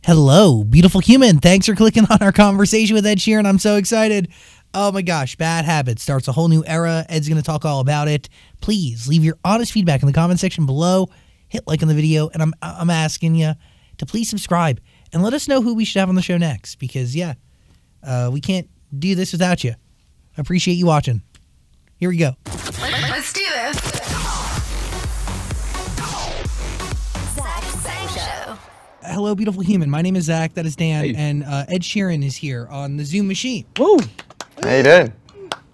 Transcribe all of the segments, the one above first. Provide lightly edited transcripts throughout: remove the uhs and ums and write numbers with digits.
Hello, beautiful human. Thanks for clicking on our conversation with Ed Sheeran. I'm so excited. Oh my gosh, Bad Habits starts a whole new era. Ed's going to talk all about it. Please leave your honest feedback in the comment section below. Hit like on the video, and I'm asking you to please subscribe and let us know who we should have on the show next. Because we can't do this without you. I appreciate you watching. Here we go. Let's do this. Hello, beautiful human. My name is Zach. That is Dan. Hey. And Ed Sheeran is here on the Zoom machine. Woo! How you doing?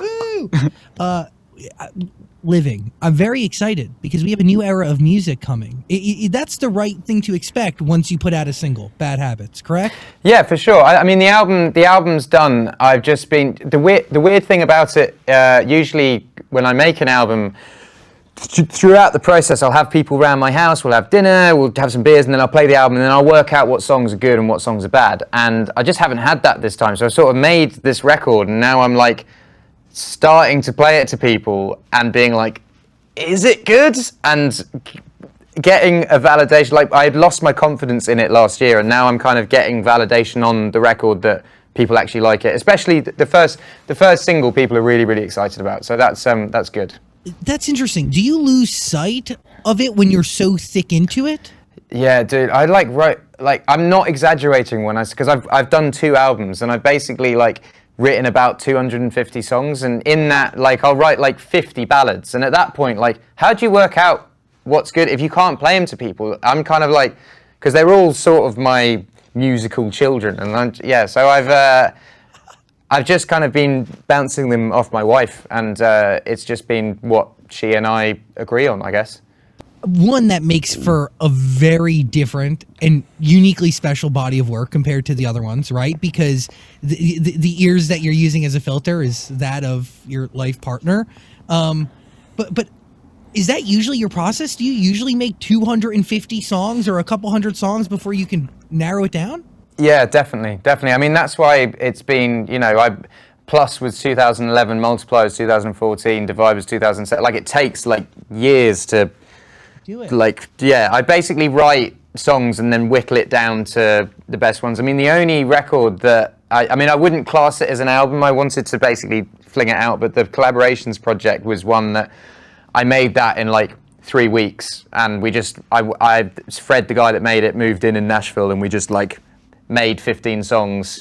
Woo! Living. I'm very excited because we have a new era of music coming. That's the right thing to expect once you put out a single, Bad Habits, correct? Yeah, for sure. I mean, the album's done. I've just been the weird thing about it. Usually, when I make an album, throughout the process, I'll have people around my house, we'll have dinner, we'll have some beers, and then I'll play the album, and then I'll work out what songs are good and what songs are bad. And I just haven't had that this time. So I sort of made this record, and now I'm like starting to play it to people and being like, is it good? And getting a validation. Like, I had lost my confidence in it last year, and now I'm kind of getting validation on the record that people actually like it. Especially the first single, people are really, really excited about. So that's good. That's interesting. Do you lose sight of it when you're so thick into it? Yeah, dude. I I'm not exaggerating because I've done 2 albums, and I've basically written about 250 songs, and in that I'll write 50 ballads, and at that point how do you work out what's good if you can't play them to people? I'm kind of because they're all sort of my musical children, and so I've just kind of been bouncing them off my wife, and it's just been what she and I agree on, I guess. One that makes for a very different and uniquely special body of work compared to the other ones, right? Because the ears that you're using as a filter is that of your life partner. But is that usually your process? Do you usually make 250 songs or a couple hundred songs before you can narrow it down? Yeah, definitely. I mean, that's why it's been, Plus was 2011, Multiply was 2014, Divide was 2007. It takes years to do it. I basically write songs and then whittle it down to the best ones. I mean, the only record that I wouldn't class it as an album. I wanted to basically fling it out, but the Collaborations project was one that I made that in 3 weeks, and Fred, the guy that made it, moved in Nashville, and we just made 15 songs,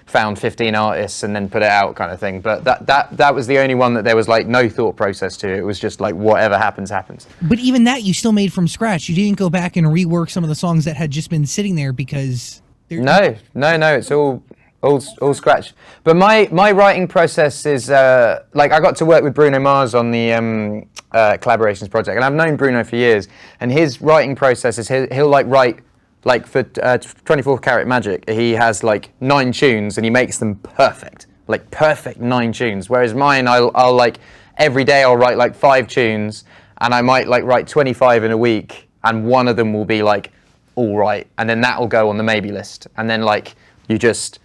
found 15 artists, and then put it out, kind of thing. But that was the only one that there was no thought process to. It was just whatever happens, happens. But even that you still made from scratch. You didn't go back and rework some of the songs that had just been sitting there because no, it's all scratch. But my writing process is I got to work with Bruno Mars on the Collaborations project, and I've known Bruno for years, and his writing process is he'll write. For 24 Karat Magic, he has 9 tunes, and he makes them perfect, perfect 9 tunes. Whereas mine, I'll every day I'll write 5 tunes, and I might write 25 in a week, and one of them will be all right, and then that will go on the maybe list, and then you just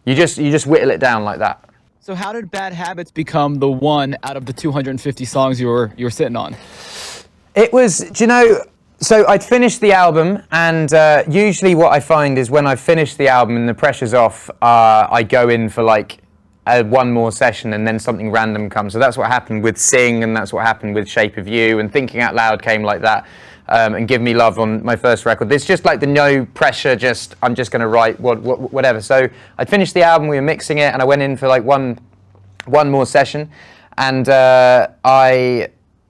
whittle it down like that. So how did Bad Habits become the one out of the 250 songs you were sitting on? It was, so I'd finished the album, and usually what I find is when I've finished the album and the pressure's off, I go in for one more session, and then something random comes. So that's what happened with Sing, and that's what happened with Shape of You, and Thinking Out Loud came like that, and Give Me Love on my first record. It's just the no pressure, I'm just going to write whatever. So I'd finished the album, we were mixing it, and I went in for one more session, and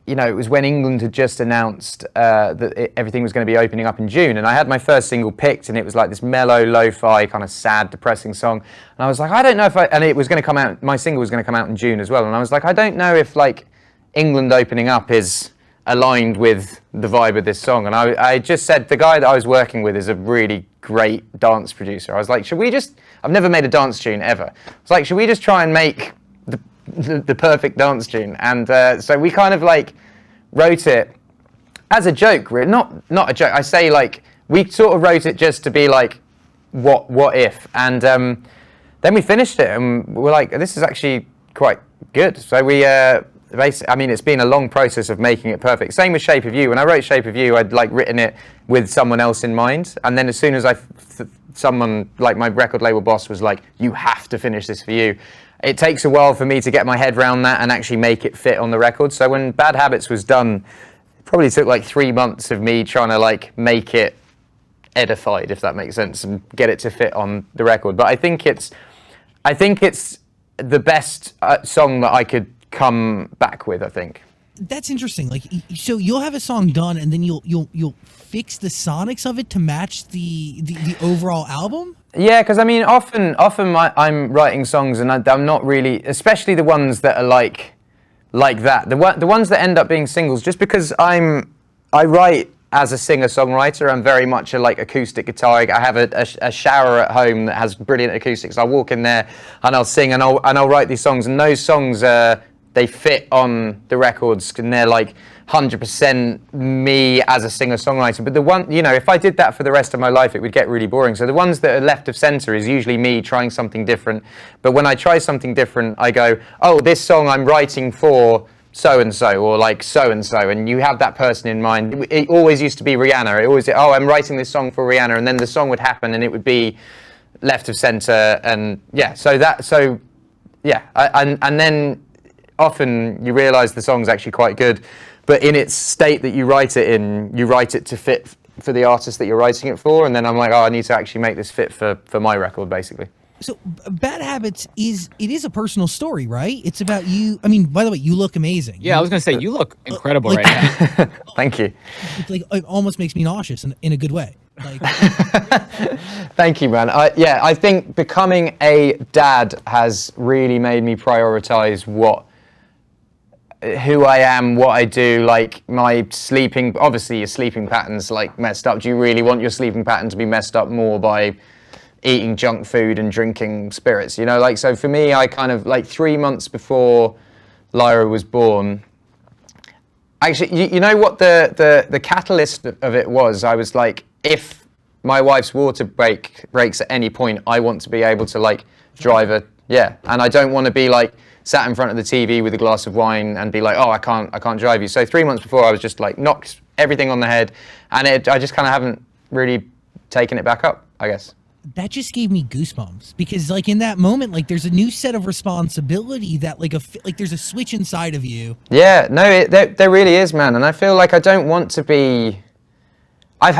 it was when England had just announced that everything was going to be opening up in June, and I had my first single picked, and it was this mellow, lo-fi, kind of sad, depressing song, and I was I don't know if and it was going to come out, my single was going to come out in June as well, and I was I don't know if England opening up is aligned with the vibe of this song, and I just said, the guy that I was working with is a really great dance producer. I was should we just, I've never made a dance tune ever, I was should we just try and make the perfect dance tune? And so we kind of wrote it as a joke, really. Not a joke. I say we sort of wrote it just to be what if? And then we finished it, and we're this is actually quite good. So we basically, I mean, it's been a long process of making it perfect. Same with Shape of You. When I wrote Shape of You, I'd written it with someone else in mind, and then as soon as I someone like my record label boss was like, you have to finish this for you. It takes a while for me to get my head around that and actually make it fit on the record. So when Bad Habits was done, it probably took like 3 months of me trying to like make it edified, if that makes sense, and get it to fit on the record. But I think it's the best song that I could come back with, I think. That's interesting. Like, so you'll have a song done, and then you'll fix the sonics of it to match the overall album. Yeah, because I mean, often I'm writing songs, and I'm not really, especially the ones that are like that. The ones that end up being singles, just because I write as a singer-songwriter. I'm very much a like acoustic guitar. I have a shower at home that has brilliant acoustics. I'll walk in there and I'll sing and I'll write these songs, and those songs they fit on the records, and they're like 100% me as a singer-songwriter. But the one, you know, if I did that for the rest of my life, it would get really boring. So the ones that are left of center is usually me trying something different. But when I try something different, I go, oh, this song I'm writing for so-and-so, or like so-and-so, and you have that person in mind. It always used to be Rihanna. It always, oh, I'm writing this song for Rihanna, and then the song would happen and it would be left of center, and yeah, and then often you realize the song's actually quite good, but in its state that you write it in, you write it to fit for the artist that you're writing it for, and then I'm like, oh, I need to actually make this fit for my record, basically. So Bad Habits is a personal story, right? It's about you. I mean, by the way, you look amazing. Yeah, I was gonna say you look incredible right now. Thank you. It almost makes me nauseous in a good way. Like, thank you, man. I think becoming a dad has really made me prioritize who I am, what I do, like my sleeping. Obviously, your sleeping pattern's like messed up. Do you really want your sleeping pattern to be messed up more by eating junk food and drinking spirits, you know? Like, so for me, I kind of, like 3 months before Lyra was born, actually, you know what the catalyst of it was? I was like, if my wife's water breaks at any point, I want to be able to like drive and I don't want to be like sat in front of the TV with a glass of wine and be like, oh, I can't drive you. So 3 months before, I was just like knocked everything on the head, and I just kind of haven't really taken it back up, I guess. That just gave me goosebumps, because like in that moment, like there's a new set of responsibility that like there's a switch inside of you. Yeah, no, there really is, man. And I feel like I don't want to be. I've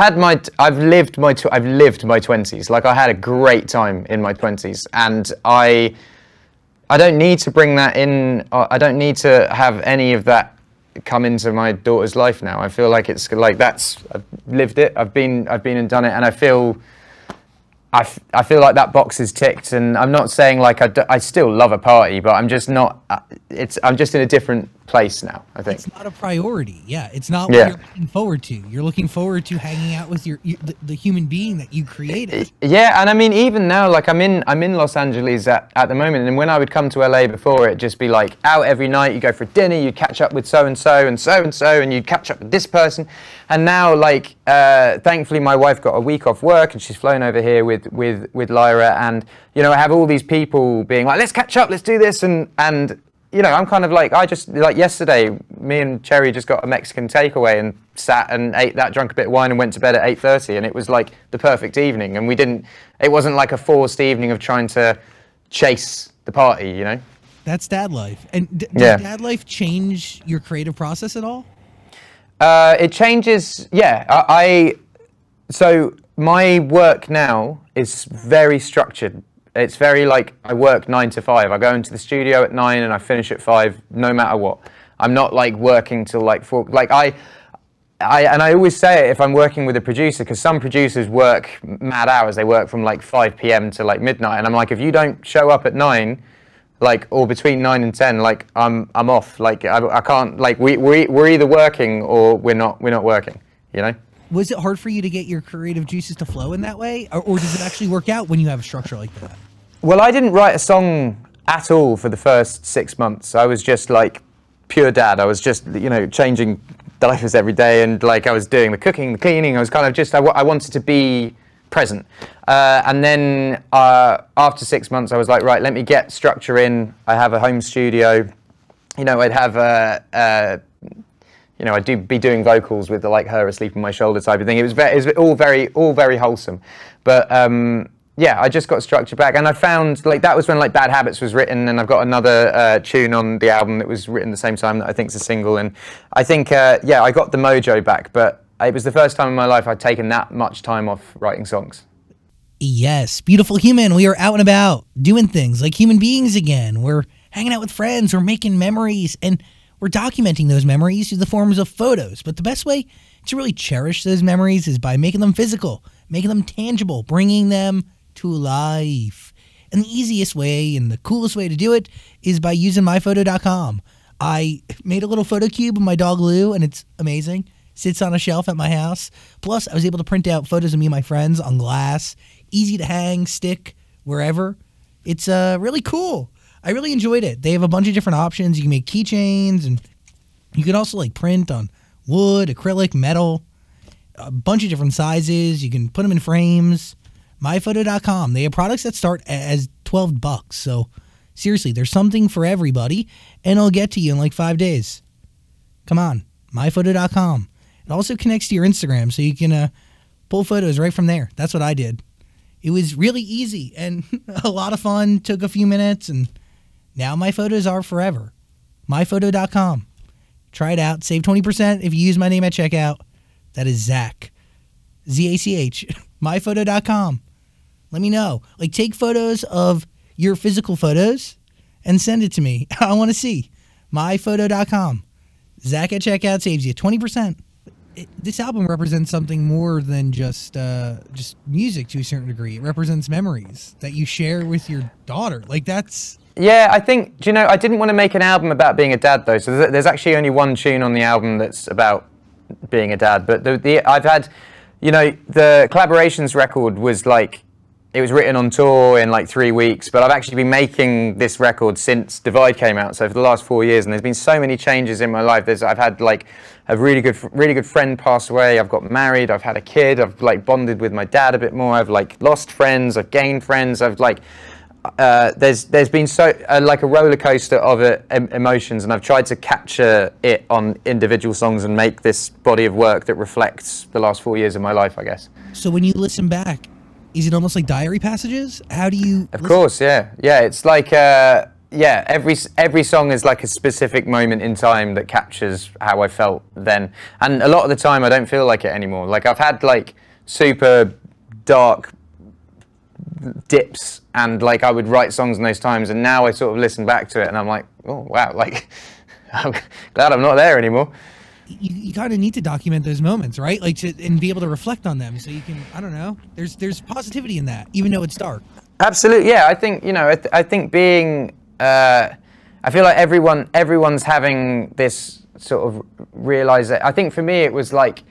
lived my 20s. Like, I had a great time in my 20s, and I don't need to bring that in. I don't need to have any of that come into my daughter's life now. I feel like it's like I've lived it. I've been and done it, and I feel like that box is ticked. And I'm not saying like I still love a party, but I'm just not. I'm just in a different place now, I think. It's not a priority. Yeah, it's not what you're looking forward to. You're looking forward to hanging out with the human being that you created. Yeah, and I mean, even now, like I'm in Los Angeles at the moment, and when I would come to LA before, it'd just be like out every night. You go for dinner, you catch up with so and so, and you catch up with this person. And now, like, thankfully, my wife got a week off work, and she's flown over here with Lyra, and you know, I have all these people being like, let's catch up, let's do this, and you know, I'm kind of like, I just, like yesterday, me and Cherry just got a Mexican takeaway and sat and ate that, drank a bit of wine and went to bed at 8:30, and it was like the perfect evening, and it wasn't like a forced evening of trying to chase the party, you know? That's dad life. And does dad life change your creative process at all? It changes, yeah. So my work now is very structured. It's very like, I work 9 to 5. I go into the studio at 9 and I finish at 5, no matter what. I'm not like working till like 4. Like I always say it if I'm working with a producer, because some producers work mad hours. They work from like 5 p.m. to like midnight, and I'm like, if you don't show up at 9, like, or between 9 and 10, like I'm off. Like I can't. Like we're either working or we're not working. You know. Was it hard for you to get your creative juices to flow in that way, or does it actually work out when you have a structure like that? Well, I didn't write a song at all for the first 6 months. I was just like pure dad. I was just, you know, changing diapers every day, and like I was doing the cooking, the cleaning. I was kind of just, I wanted to be present. And then after 6 months, I was like, right, let me get structure in. I have a home studio. You know, I'd have you know, I'd be doing vocals with the like her asleep on my shoulder type of thing. It was all very wholesome. But yeah, I just got structure back, and I found like that was when like Bad Habits was written, and I've got another tune on the album that was written the same time that I think is a single, and I think yeah, I got the mojo back. But it was the first time in my life I'd taken that much time off writing songs. Yes, beautiful human. We are out and about doing things like human beings again. We're hanging out with friends. We're making memories, and we're documenting those memories through the forms of photos. But the best way to really cherish those memories is by making them physical, making them tangible, bringing them to life. And the easiest way and the coolest way to do it is by using myphoto.com. I made a little photo cube of my dog Lou, and it's amazing. Sits on a shelf at my house. Plus, I was able to print out photos of me and my friends on glass. Easy to hang, stick, wherever. It's really cool. I really enjoyed it. They have a bunch of different options. You can make keychains, and you can also like print on wood, acrylic, metal, a bunch of different sizes. You can put them in frames. myphoto.com. They have products that start as $12. So seriously, there's something for everybody, and it'll get to you in like 5 days. Come on, myphoto.com. It also connects to your Instagram, so you can pull photos right from there. That's what I did. It was really easy and a lot of fun. Took a few minutes, and now my photos are forever. myphoto.com. Try it out. Save 20% if you use my name at checkout. That is Zach. Z-A-C-H. myphoto.com. Let me know. Like, take photos of your physical photos and send it to me. I want to see. myphoto.com. Zach at checkout saves you 20%. This album represents something more than just music to a certain degree. It represents memories that you share with your daughter. Like, that's... Yeah, I think, do you know, I didn't want to make an album about being a dad, though. So there's actually only one tune on the album that's about being a dad. But I've had, you know, the Collaborations record was like, it was written on tour in like 3 weeks, but I've actually been making this record since Divide came out, so for the last 4 years, and there's been so many changes in my life. I've had like a really good friend pass away, I've got married, I've had a kid, I've like bonded with my dad a bit more, I've like lost friends, I've gained friends, I've like, there's been so like a roller coaster of emotions, and I've tried to capture it on individual songs and make this body of work that reflects the last 4 years of my life, I guess. So when you listen back, is it almost like diary passages? How do you... Of course, yeah. Yeah, it's like, yeah, every song is like a specific moment in time that captures how I felt then. And a lot of the time, I don't feel like it anymore. Like, I've had, like, super dark dips, and, like, I would write songs in those times, and now I sort of listen back to it, and I'm like, oh, wow, like, I'm glad I'm not there anymore. You kind of need to document those moments, right? Like, and be able to reflect on them, so you can, I don't know, there's positivity in that, even though it's dark. Absolutely, yeah. I think, you know, I think being, I feel like everyone's having this sort of I think for me it was like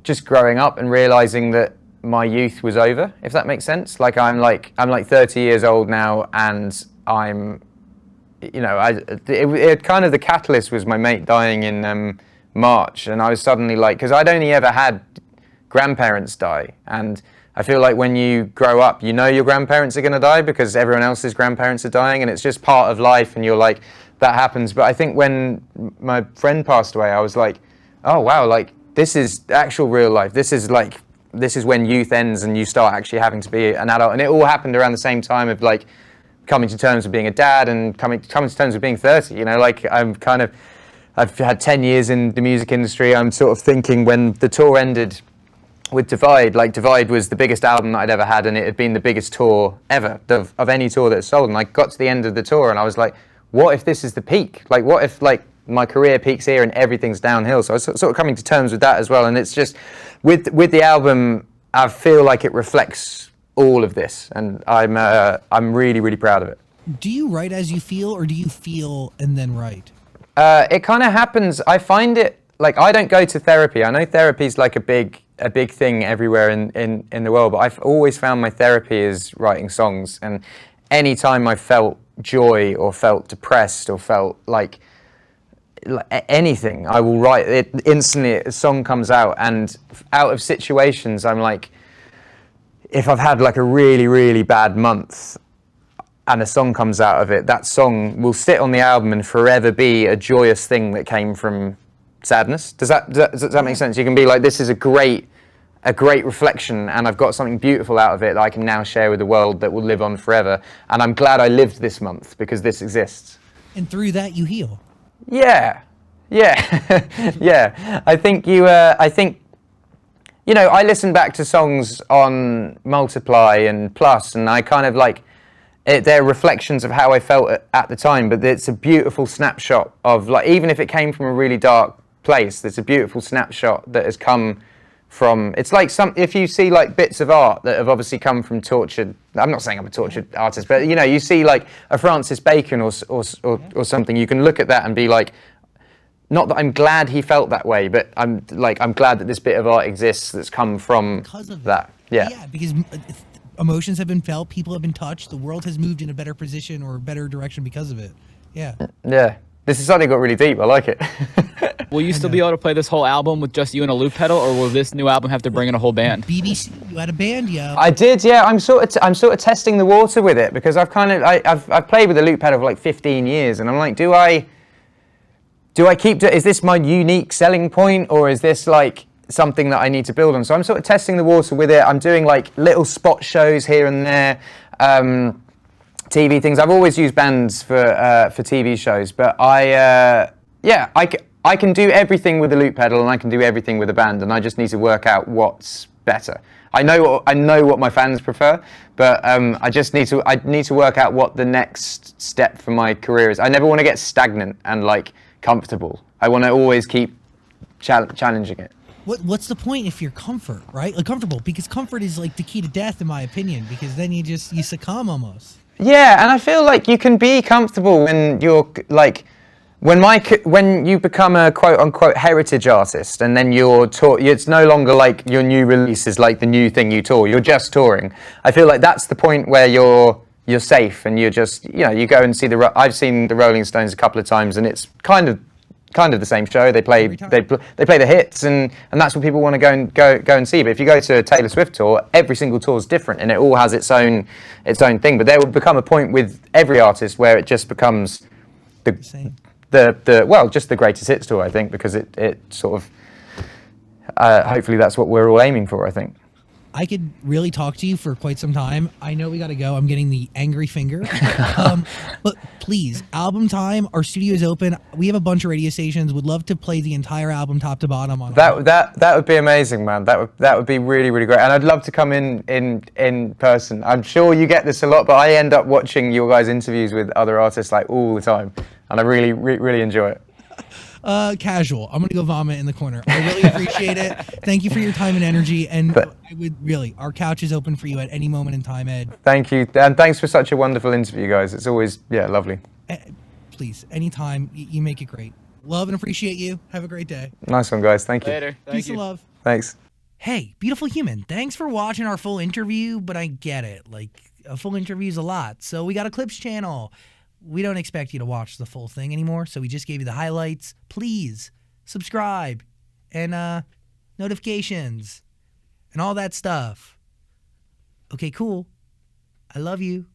just growing up and realizing that my youth was over, if that makes sense. Like I'm like 30 years old now, and I'm, you know, it kind of, the catalyst was my mate dying in March, and I was suddenly like, because I'd only ever had grandparents die, and I feel like when you grow up, you know your grandparents are going to die because everyone else's grandparents are dying, and it's just part of life, and you're like, that happens. But I think when my friend passed away, I was like, oh wow, like this is actual real life. This is when youth ends and you start actually having to be an adult. And it all happened around the same time of like coming to terms with being a dad and coming to terms with being 30, you know, like I've had 10 years in the music industry. I'm sort of thinking when the tour ended with Divide, like Divide was the biggest album that I'd ever had, and it had been the biggest tour ever of any tour that's sold. And I got to the end of the tour and I was like, what if this is the peak? Like, what if like my career peaks here and everything's downhill? So I was sort of coming to terms with that as well. And it's just, with the album, I feel like it reflects all of this, and I'm really, really proud of it. Do you write as you feel, or do you feel and then write? It kind of happens. I find it, like, I don't go to therapy. I know therapy's like a big thing everywhere in the world, but I've always found my therapy is writing songs. And any time I felt joy or felt depressed or felt like anything, I will write it instantly. A song comes out, and out of situations, I'm like, if I've had like a really, really bad month and a song comes out of it, that song will sit on the album and forever be a joyous thing that came from sadness. Does that make sense? You can be like, this is a great reflection, and I've got something beautiful out of it that I can now share with the world that will live on forever. And I'm glad I lived this month because this exists. And through that, you heal. Yeah, yeah. I think I listen back to songs on Multiply and Plus, and I kind of like they're reflections of how I felt at the time. But it's a beautiful snapshot of, like, even if it came from a really dark place, there's a beautiful snapshot that has come from. It's like if you see like bits of art that have obviously come from tortured. I'm not saying I'm a tortured artist, but you see like a Francis Bacon or something. You can look at that and be like, not that I'm glad he felt that way, but I'm glad that this bit of art exists that's come from that. Yeah, because emotions have been felt, people have been touched, the world has moved in a better position or a better direction because of it. Yeah. This has suddenly got really deep. I like it. Will you still be able to play this whole album with just you and a loop pedal, or will this new album have to bring in a whole band? BBC, you had a band, yo. I did, yeah. I'm sort of testing the water with it, because I've played with a loop pedal for like 15 years, and I'm like, do I keep? Is this my unique selling point, or is this like something that I need to build on? So I'm sort of testing the water with it. I'm doing like little spot shows here and there. TV things. I've always used bands for TV shows, but I can do everything with the loop pedal, and I can do everything with a band, and I just need to work out what's better. I know what my fans prefer, but I need to work out what the next step for my career is. I never want to get stagnant and like comfortable. I want to always keep challenging it. What's the point if you're comfortable? Because comfort is like the key to death, in my opinion, because then you succumb almost. Yeah, and I feel like you can be comfortable when you're like, when you become a quote unquote heritage artist, and then it's no longer like your new release is like the new thing you tour. You're just touring. I feel like that's the point where you're safe, and you're just, you go and see I've seen the Rolling Stones a couple of times, and it's kind of the same show. They play the hits, and that's what people want to go and see. But if you go to a Taylor Swift tour, every single tour is different, and it all has its own thing. But there will become a point with every artist where it just becomes just the greatest hits tour, I think, because it sort of hopefully that's what we're all aiming for, I think. I could really talk to you for quite some time. I know we got to go. I'm getting the angry finger. But please, album time. Our studio is open. We have a bunch of radio stations. Would love to play the entire album top to bottom. On that would be amazing, man. That would be really, really great. And I'd love to come in person. I'm sure you get this a lot, but I end up watching your guys' interviews with other artists like all the time, and I really, really enjoy it. Casual. I'm gonna go vomit in the corner. I really appreciate it. Thank you for your time and energy. And I would really, our couch is open for you at any moment in time, Ed. Thank you, and thanks for such a wonderful interview, guys. It's always lovely. Please, anytime. You make it great. Love and appreciate you. Have a great day. Nice one, guys. Thank you. Later. Peace and love. Thanks. Hey, beautiful human. Thanks for watching our full interview, but I get it. Like, a full interview is a lot. So we got a clips channel. We don't expect you to watch the full thing anymore, so we just gave you the highlights. Please subscribe and notifications and all that stuff. Okay, cool. I love you.